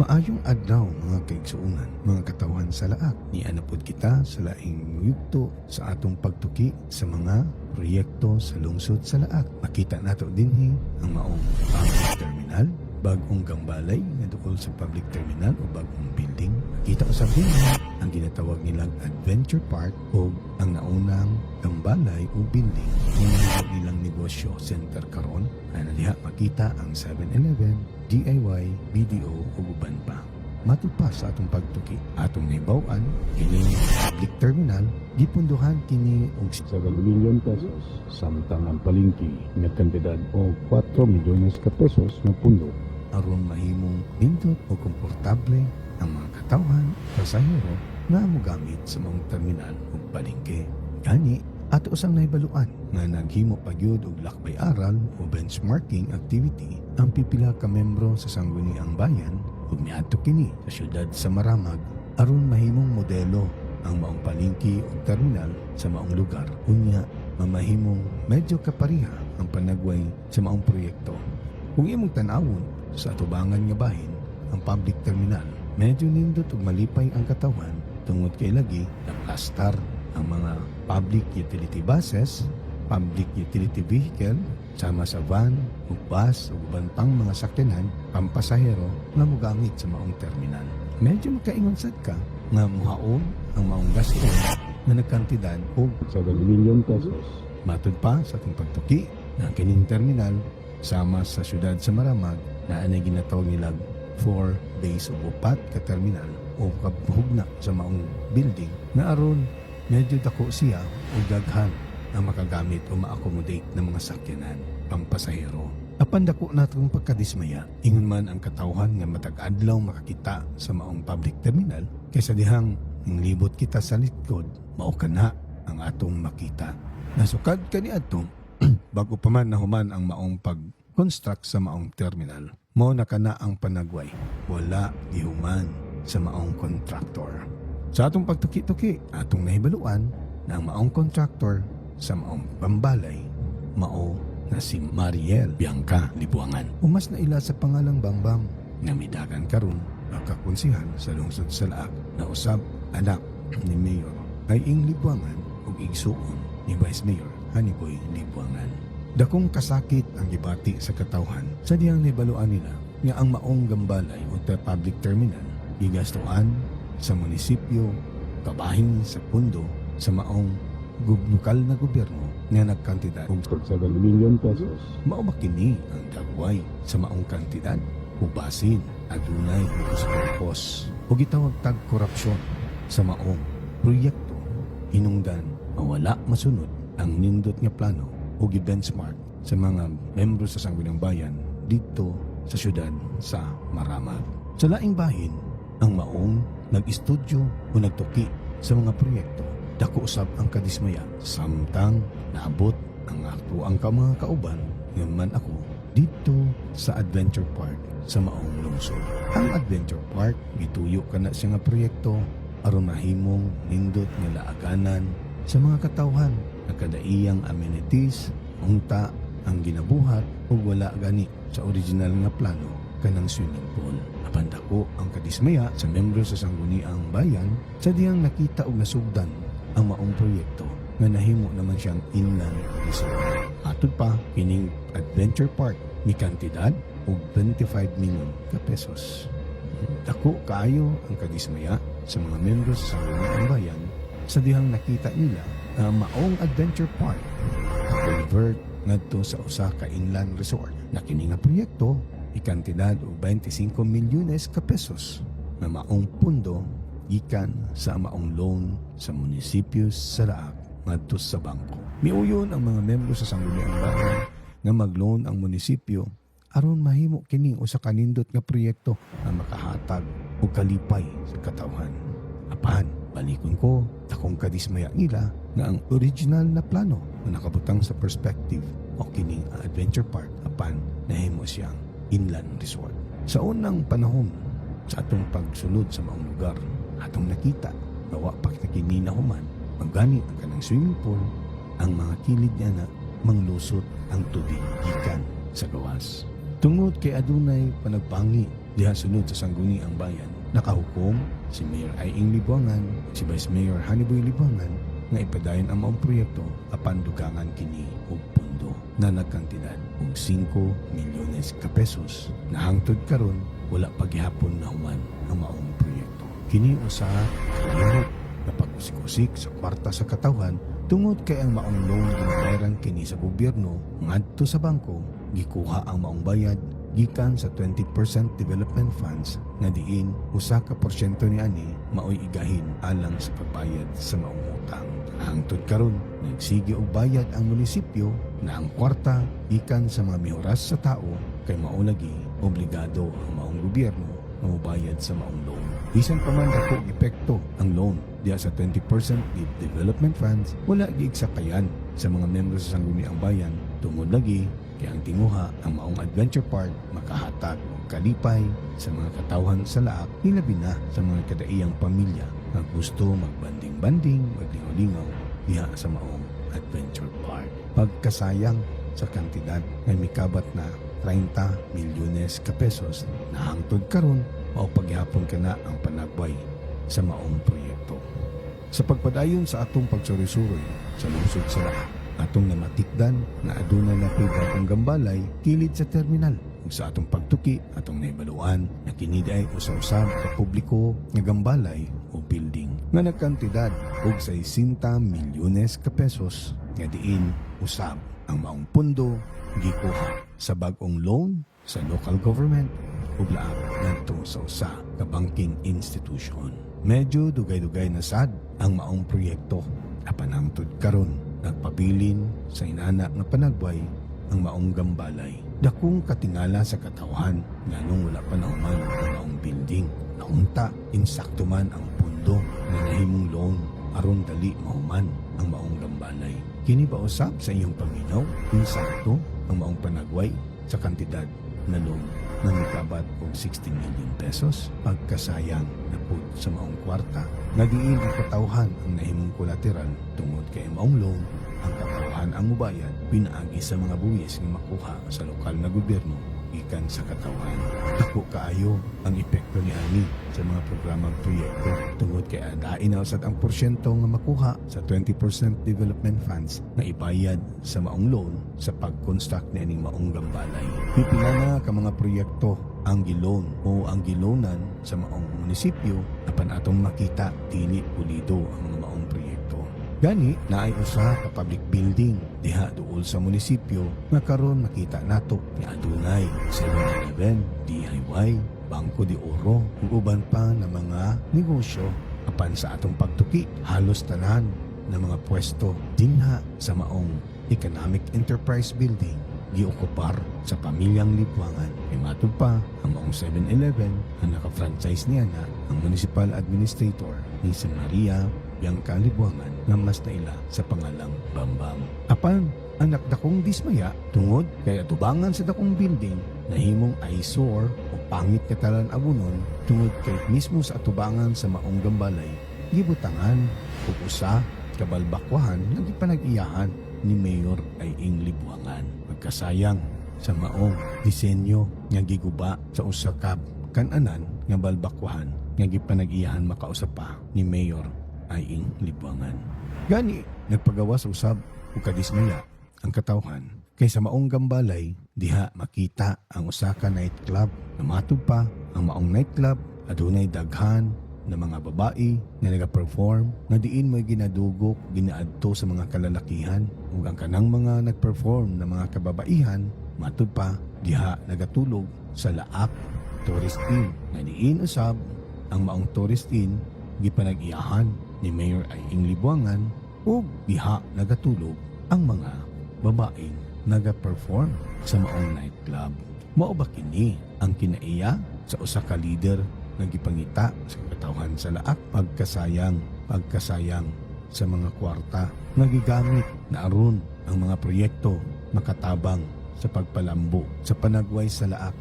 Maayong adlaw mga kaigsuunan, mga katawan sa laak. Nianapod kita sa laing yugto sa atong pagtuki sa mga proyekto sa lungsod sa laak. Makita nato dinhi ang maong public terminal, bagong gambalay nga dukol sa public terminal o bagong building. Makita usab dinhi ang ginatawag nilang Adventure Park o ang naunang gambalay o building nga nilang negosyo center karon. Ana diha makita ang 7-Eleven, DIY, BDO o uban pa. Matod pa sa atong pagtuki, atong nahibaw-an kini public terminal gipunduhan kini og 7 milyon pesos samtang ang palengke nga kantidad o 4 milyones ka pesos na pundo. aron mahimong nindot o komportable ang mga katawhan, pasahero nga mogamit sa mga terminal ug palengke. Gani, ato usang nahibaluan nga naghimo pagyud og lakbay-aral o benchmarking activity ang pipila ka membro sa Sangguniang Bayan ug miadto kini sa syudad sa Maramag aron mahimong modelo ang maong palengke ug terminal sa maong lugar. Unya, mamahimong medyo kapariha ang panagway sa maong proyekto. Kung imong tan-awon sa atubangan nga bahin, ang public terminal medyo nindot ug malipay ang katawan tungod kay lagi na plastar ang mga public utility buses, public utility vehicle, sama sa van, ug bus ug uban pang mga sakyanan pampasahero nga mogamit sa maong terminal. Medyo makaingon sad ka nga muhaon ang maong gasto na nagkantidad og 7 milyon pesos. matod pa sa ating pagtuki na kining terminal sama sa syudad sa Maramag na anay ginatawag nilang 4 days of upat ka terminal o kabuhugna sa maong building na aron medyo dako siya o daghan ang makagamit o ma-accommodate ng mga sakyanan pampasahero. Apan dako natong pagkadismaya, ingon man ang katawhan nga matag adlaw makakita sa maong public terminal kaysa dihang libot kita sa likod, mao kana ang atong makita. Nasukad kaniadto bago pa man nahuman ang maong pag-construct sa maong terminal. Mao na kana ang panagway, wala gihuman sa maong contractor. Sa atong pagtuki-tuki, atong nahibaluan na ang maong contractor sa maong pambalay, mao na si Mariel Bianca Libuangan. Umas na ila sa pangalang Bambam nga midagan karon pagkakonsihal sa lungsod sa Laak na usab anak ni Mayor ay ing Libuangan ug igsuon ni Vice Mayor Haniboy Libuangan. Dakong kasakit ang gibati sa katawhan sa diyang nahibaluan nila nga ang maong gambalay o public terminal gigastuan sa munisipyo kabahin sa pundo sa maong lokal na gobyerno nga nagkantidad og 7 milyon pesos. mao ba kini ang dagway sa maong kantidad o basin adunay purpose o gitawag tag korupsyon sa maong proyekto hinungdan mawala masunod ang nindot nga plano o gi-benchmark sa mga membro sa Sangguniang Bayan dito sa syudad sa Maramag. Sa laing bahin, ang maong nag-estudyo o nagtuki sa mga proyekto, dako usab ang kadismaya samtang naabot ang aktuang mga kauban nga man ako dito sa Adventure Park sa maong lungsod. Ang Adventure Park gituyo kana siya nga proyekto aron mahimong nindot nga laaganan sa mga katawhan na kadaiyang amenities unta ang ginabuhat o wala gani sa original nga plano kanang swimming pool. Apan dako ang kadismaya sa membro sa Sangguniang Bayan sa diyang nakita og nasugdan ang maong proyekto nga nahimo naman siyang inland resort. Atod pa kining Adventure Park ni kantidad og 25 million ka pesos. Dako kaayo ang kadismaya sa mga membro sa Sangguniang Bayan sa dihang nakita nila na maong Adventure Park convert ngadto sa usa ka inland resort na kini nga proyekto ikantidad og 25 milyones ka pesos na maong pundo gikan sa maong loan sa munisipyo sa Laak ngadto sa bangko. Miuyon ang mga membro sa Sangguniang Bayan nga mag-loan ang munisipyo aron mahimo kining usa ka nindot nga proyekto na makahatag og kalipay sa katawhan. Apan balikon ko, takong kadismaya nila na ang original na plano na nakabutang sa perspective o kining Adventure Park apan nahimo siyang inland resort. Sa unang panahon sa atong pagsunod sa maong lugar, atong nakita na wa pa kini nahuman magani ang kanang swimming pool, ang mga kilid niya na manglusot ang tubig gikan sa gawas. Tungod kay adunay panagpangi diha sunod sa sangguniang bayan. Nakahukom si Mayor Aing Libuangan, si Vice Mayor Haniboy Libuangan nga ipadayon ang maong proyekto apan dugangan kini og pondo na nagkantidad og 5 milyones ka pesos. Nahangtod karon wala pa gihapon nahuman ang maong proyekto. Kini usa ka lihok na pag-usik-usik sa kwarta sa katawhan tungod kay ang maong loan ginabayaran kini sa gobyerno ngadto sa bangko, gikuha ang maong bayad gikan sa 20% development funds nga diin usa ka porsyento niani maoy igahin alang sa pagbayad sa maong utang. Hangtod karon nagsige og bayad ang munisipyo na ang kwarta gikan sa mga mihoras sa tao kay mao lagi obligado ang maong gobyerno nga mobayad sa maong loan. Bisan pa man dako epekto ang loan diya sa 20% development funds, wala giig sakayan sa mga membro sa sangguniang bayan tungod lagi kaya ang tinguha ang maong adventure park makahatag og kalipay sa mga katawhan sa laak nilabi na sa mga kadaiyang pamilya na gusto magbanding-banding, maglingaw-lingaw diha sa maong adventure park. Pagkasayang sa kantidad ay mikabat na 30 milyones ka pesos na hangtod karon mao paghihapon kana ang panagway sa maong proyekto. Sa pagpadayon sa atong pagsuroy-suroy sa lungsod sa laak, atong namatikdan na adunay na bagong gambalay kilid sa terminal ug sa atong pagtuki atong nahibaluan na kini ay usa-usab sa publiko nga gambalay o building nga nagkantidad og 60 milyones ka pesos nga diin usab ang maong pundo gikuha sa bag-ong loan sa local government ug laak ngadto sa usa ka banking institution. Medyo dugay-dugay na sad ang maong proyekto apan hangtod karon nagpabilin sa inana nga panagway ang maong gambalay. Dakong katingala sa katawhan nganong wala pa nahuman ang maong building. Naunta, insakto man ang pundo na nahimong loan aron dali mahuman ang maong gambalay. Kini ba usab sa iyong paminaw? Insakto ang maong panagway sa kantidad na loan na mikabat og 60 million pesos pagkasayang na pud sa maong kwarta nga diin ang katawhan ang nahimong kolateral tungod kay maong loan ang katawhan ang mubayad pinaagi sa mga buwis nga makuha sa lokal na gobyerno gikan sa katawhan. Dako kaayo ang epekto niani sa mga programang proyekto tungod kay adain na usad ang porsyento nga makuha sa 20% development funds na ibayad sa maong loan sa pag-construct nianing maong gambalay. Pipila na ka mga proyekto ang giloan o ang giloanan sa maong munisipyo apan atong makita dili pulido ang mga maong proyekto. Gani naay usa ka public building diha duol sa munisipyo nga karon makita nato nga adunay 7-Eleven, DIY, Bangko de Oro ug uban pa na mga negosyo. Apan sa atong pagtuki halos tanan na mga pwesto dinha sa maong Economic Enterprise Building giokupar sa pamilyang Libuangan. Ay matud pa ang maong 7-Eleven ang naka-franchise niya na ang municipal administrator ni si Maria Bianca Libuangan nga mas naila sa pangalang Bambam. Apan ang nakdakong dismaya tungod kay atubangan sa dakong building nahimong eyesore o pangit katalan abunon tungod kay mismo sa atubangan sa maong gambalay gibutangan ug usa ka balbakwahan nga gipanag-iyahan ni Mayor Aing Libuangan. Magkasayang sa maong disenyo nga giguba sa usa ka kan-anan nga balbakwahan nga gipanag-iyahan makausap pa ni Mayor Aing Libuangan. Gani nagpagawa sa usab ug kadismaya ang katawhan kay sa maong gambalay diha makita ang usa ka nightclub na matud pa ang maong nightclub adunay daghan na mga babae na nagaperform na diin mo'y ginadugok ginaadto sa mga kalalakihan ug ang kanang mga nagperform na mga kababaihan matud pa diha nagatulog sa laak tourist inn na diin usab ang maong tourist inn gipanag-iyahan ni Mayor Aing Libuangan ug diha nagatulog ang mga babaeng naga-perform sa maong nightclub. Mao ba kini ang kinaiya sa usa ka leader nga gipangita sa katawhan sa laak? Pagkasayang sa mga kwarta nga gigamit na aron ang mga proyekto makatabang sa pagpalambo sa panagway sa laak.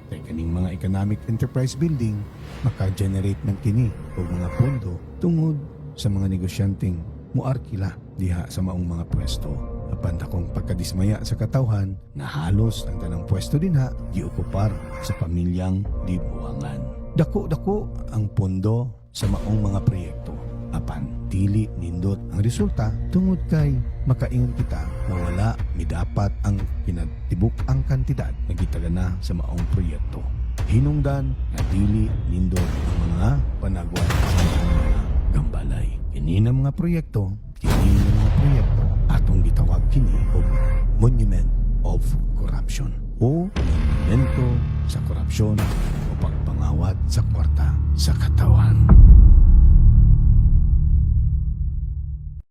Kay kaning mga economic enterprise building maka-generate ng kini og mga pondo tungod sa mga negosyanteng muarkila diha sa maong mga pwesto. Apan dakong pagkadismaya sa katawhan nga halos ang tanang pwesto dinha giokupar sa pamilyang dibuangan. Dako-dako ang pondo sa maong mga proyekto. Apan dili nindot ang resulta tungod kay makaingon kita na wala midapat ang kinatibuk ang kantidad na gitagana sa maong proyekto. Hinungdan na dili nindot ang mga panagwan sa mga gambalay. Kini na mga proyekto, atong gitawag kini og Monument of Corruption o monumento sa korupsyon o pagpangawat sa kwarta sa katawan.